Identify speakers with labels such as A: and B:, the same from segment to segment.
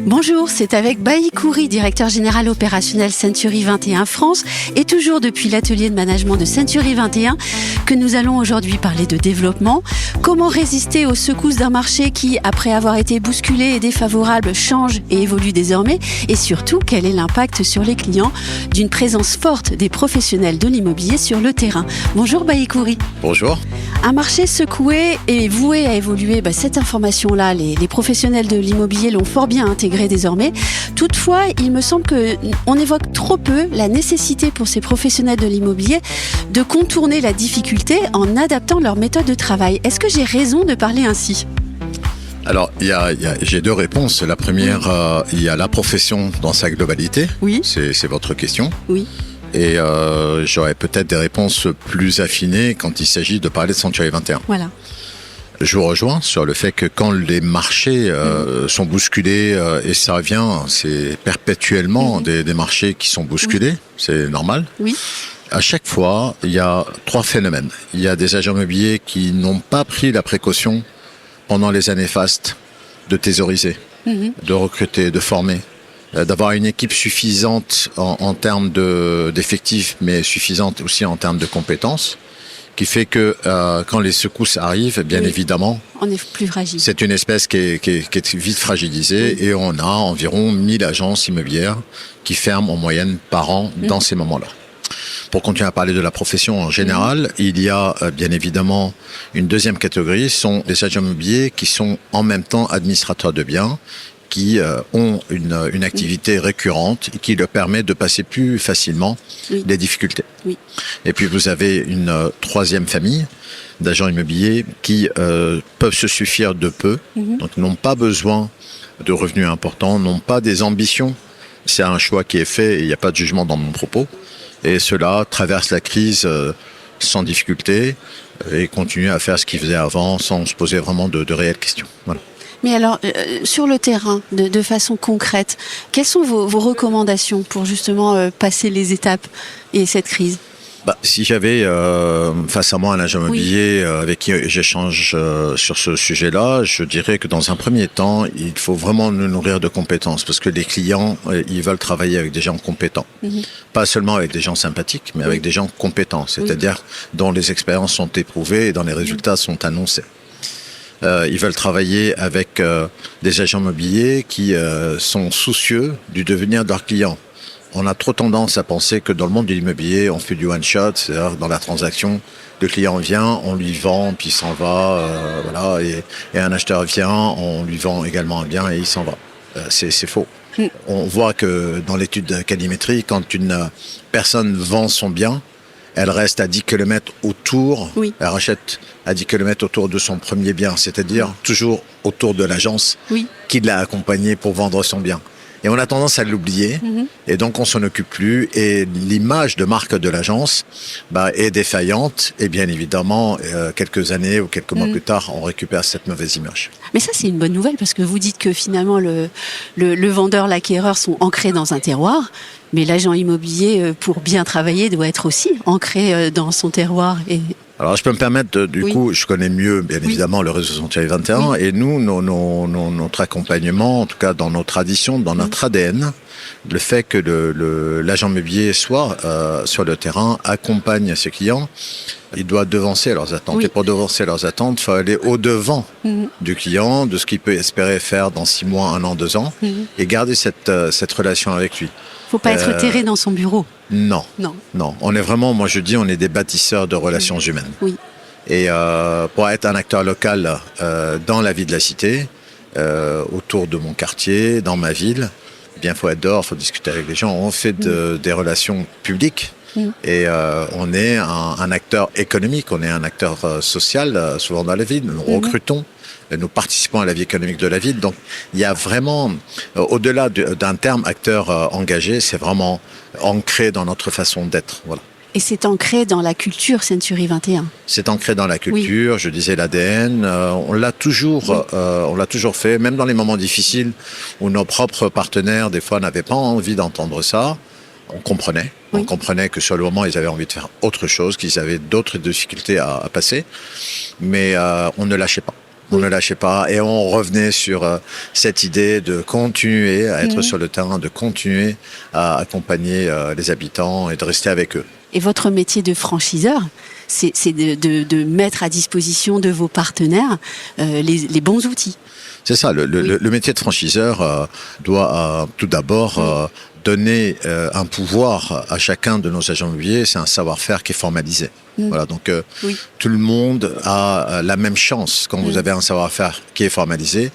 A: Bonjour, c'est avec Bailly Khoury, directeur général opérationnel Century 21 France et toujours depuis l'atelier de management de Century 21 que nous allons aujourd'hui parler de développement. Comment résister aux secousses d'un marché qui, après avoir été bousculé et défavorable, change et évolue désormais? Et surtout, quel est l'impact sur les clients d'une présence forte des professionnels de l'immobilier sur le terrain? Bonjour Bailly Khoury.
B: Bonjour.
A: Un marché secoué et voué à évoluer, cette information-là, les professionnels de l'immobilier l'ont fort bien intégrée désormais. Toutefois, il me semble qu'on évoque trop peu la nécessité pour ces professionnels de l'immobilier de contourner la difficulté en adaptant leur méthode de travail. Est-ce que j'ai raison de parler ainsi ?
B: Alors, j'ai deux réponses. La première, il y a la profession dans sa globalité.
A: Oui.
B: C'est votre question.
A: Oui.
B: Et j'aurais peut-être des réponses plus affinées quand il s'agit de parler de Century 21.
A: Voilà.
B: Je vous rejoins sur le fait que quand les marchés sont bousculés, et ça revient, c'est perpétuellement des marchés qui sont bousculés, c'est normal.
A: Oui.
B: À chaque fois, il y a trois phénomènes. Il y a des agents immobiliers qui n'ont pas pris la précaution pendant les années fastes de thésauriser, de recruter, de former, d'avoir une équipe suffisante en termes d'effectifs, mais suffisante aussi en termes de compétences, qui fait que quand les secousses arrivent, bien évidemment,
A: on est plus fragile.
B: C'est une espèce qui est vite fragilisée et on a environ 1000 agences immobilières qui ferment en moyenne par an dans ces moments-là. Pour continuer à parler de la profession en général, il y a bien évidemment une deuxième catégorie, ce sont les agents immobiliers qui sont en même temps administrateurs de biens, qui ont une activité récurrente et qui leur permet de passer plus facilement les difficultés. Oui. Et puis vous avez une troisième famille d'agents immobiliers qui peuvent se suffire de peu, donc n'ont pas besoin de revenus importants, n'ont pas des ambitions. C'est un choix qui est fait et il n'y a pas de jugement dans mon propos. Et ceux-là traversent la crise sans difficulté et continuent à faire ce qu'ils faisaient avant sans se poser vraiment de réelles questions. Voilà.
A: Mais alors, sur le terrain, de façon concrète, quelles sont vos recommandations pour justement passer les étapes et cette crise ?
B: Si j'avais face à moi un agent immobilier avec qui j'échange sur ce sujet-là, je dirais que dans un premier temps, il faut vraiment nous nourrir de compétences parce que les clients, ils veulent travailler avec des gens compétents. Pas seulement avec des gens sympathiques, mais avec des gens compétents, c'est-à-dire dont les expériences sont éprouvées et dont les résultats sont annoncés. Ils veulent travailler avec des agents immobiliers qui sont soucieux du devenir de leurs clients. On a trop tendance à penser que dans le monde de l'immobilier, on fait du one-shot, c'est-à-dire dans la transaction, le client vient, on lui vend, puis il s'en va, voilà, et un acheteur vient, on lui vend également un bien et il s'en va. C'est faux. On voit que dans l'étude de Calimétrie, quand une personne vend son bien, elle reste à 10 km autour, elle rachète à 10 km autour de son premier bien, c'est-à-dire toujours autour de l'agence qui l'a accompagné pour vendre son bien. Et on a tendance à l'oublier, et donc on s'en occupe plus, et l'image de marque de l'agence est défaillante, et bien évidemment, quelques années ou quelques mois plus tard, on récupère cette mauvaise image.
A: Mais ça, c'est une bonne nouvelle, parce que vous dites que finalement, le vendeur, l'acquéreur sont ancrés dans un terroir, mais l'agent immobilier, pour bien travailler, doit être aussi ancré dans son terroir.
B: Alors, je peux me permettre, du coup, je connais mieux, bien évidemment, le réseau Century 21, et nous, notre accompagnement, en tout cas dans nos traditions, dans notre ADN, le fait que l'agent immobilier soit sur le terrain, accompagne ses clients, il doit devancer leurs attentes. Et pour devancer leurs attentes, il faut aller au-devant du client, de ce qu'il peut espérer faire dans 6 mois, 1 an, 2 ans, et garder cette relation avec lui.
A: Faut pas être terré dans son bureau.
B: Non. On est vraiment, moi je dis, on est des bâtisseurs de relations humaines. Oui. Et pour être un acteur local dans la vie de la cité, autour de mon quartier, dans ma ville, il faut être dehors, il faut discuter avec les gens. On fait des relations publiques et on est un acteur économique, on est un acteur social, souvent dans la ville. Nous recrutons. Nous participons à la vie économique de la ville. Donc, il y a vraiment, au-delà d'un terme acteur engagé, c'est vraiment ancré dans notre façon d'être. Voilà.
A: Et c'est ancré dans la culture Century 21.
B: C'est ancré dans la culture, je disais l'ADN. On l'a toujours fait, même dans les moments difficiles où nos propres partenaires, des fois, n'avaient pas envie d'entendre ça. On comprenait. On comprenait que sur le moment, ils avaient envie de faire autre chose, qu'ils avaient d'autres difficultés à passer. Mais on ne lâchait pas. On ne lâchait pas et on revenait sur cette idée de continuer à être sur le terrain, de continuer à accompagner les habitants et de rester avec eux.
A: Et votre métier de franchiseur, c'est de mettre à disposition de vos partenaires les bons outils.
B: C'est ça, le métier de franchiseur doit tout d'abord donner un pouvoir à chacun de nos agents immobiliers, c'est un savoir-faire qui est formalisé. Voilà, donc tout le monde a la même chance. Quand vous avez un savoir-faire qui est formalisé,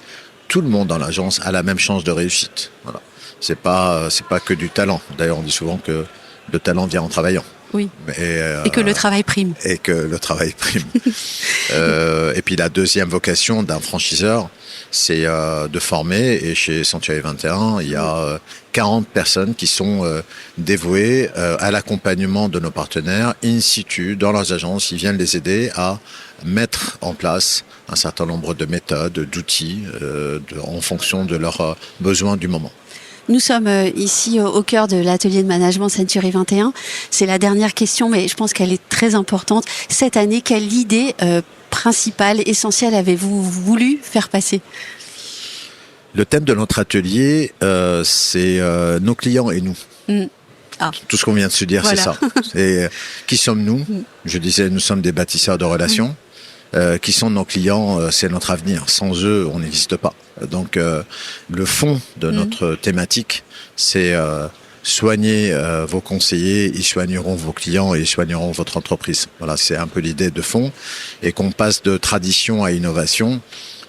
B: tout le monde dans l'agence a la même chance de réussite. Voilà. C'est pas que du talent. D'ailleurs, on dit souvent que le talent vient en travaillant.
A: Oui. Et que le travail prime.
B: Et que le travail prime. Et puis la deuxième vocation d'un franchiseur, c'est de former. Et chez Century 21, il y a 40 personnes qui sont dévouées à l'accompagnement de nos partenaires in situ, dans leurs agences. Ils viennent les aider à mettre en place un certain nombre de méthodes, d'outils, en fonction de leurs besoins du moment.
A: Nous sommes ici au cœur de l'atelier de management Century 21. C'est la dernière question, mais je pense qu'elle est très importante. Cette année, quelle idée principale, essentielle avez-vous voulu faire passer ?
B: Le thème de notre atelier, c'est nos clients et nous. Tout ce qu'on vient de se dire, voilà. C'est ça. Et qui sommes-nous ? Je disais, nous sommes des bâtisseurs de relations. Qui sont nos clients, c'est notre avenir. Sans eux, on n'existe pas. Donc, le fond de notre thématique, c'est soigner vos conseillers, ils soigneront vos clients et ils soigneront votre entreprise. Voilà, c'est un peu l'idée de fond. Et qu'on passe de tradition à innovation.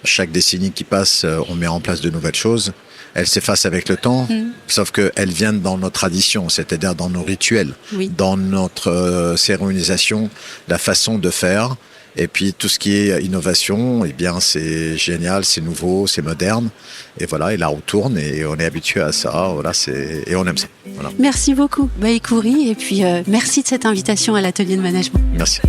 B: Chaque décennie qui passe, on met en place de nouvelles choses. Elles s'effacent avec le temps, sauf qu'elles viennent dans nos traditions, c'est-à-dire dans nos rituels, dans notre cérémonisation, la façon de faire. Et puis tout ce qui est innovation, eh bien c'est génial, c'est nouveau, c'est moderne. Et voilà, et là on tourne et on est habitué à ça. Voilà, et on aime ça. Voilà.
A: Merci beaucoup, Baïkouri, et puis merci de cette invitation à l'atelier de management.
B: Merci.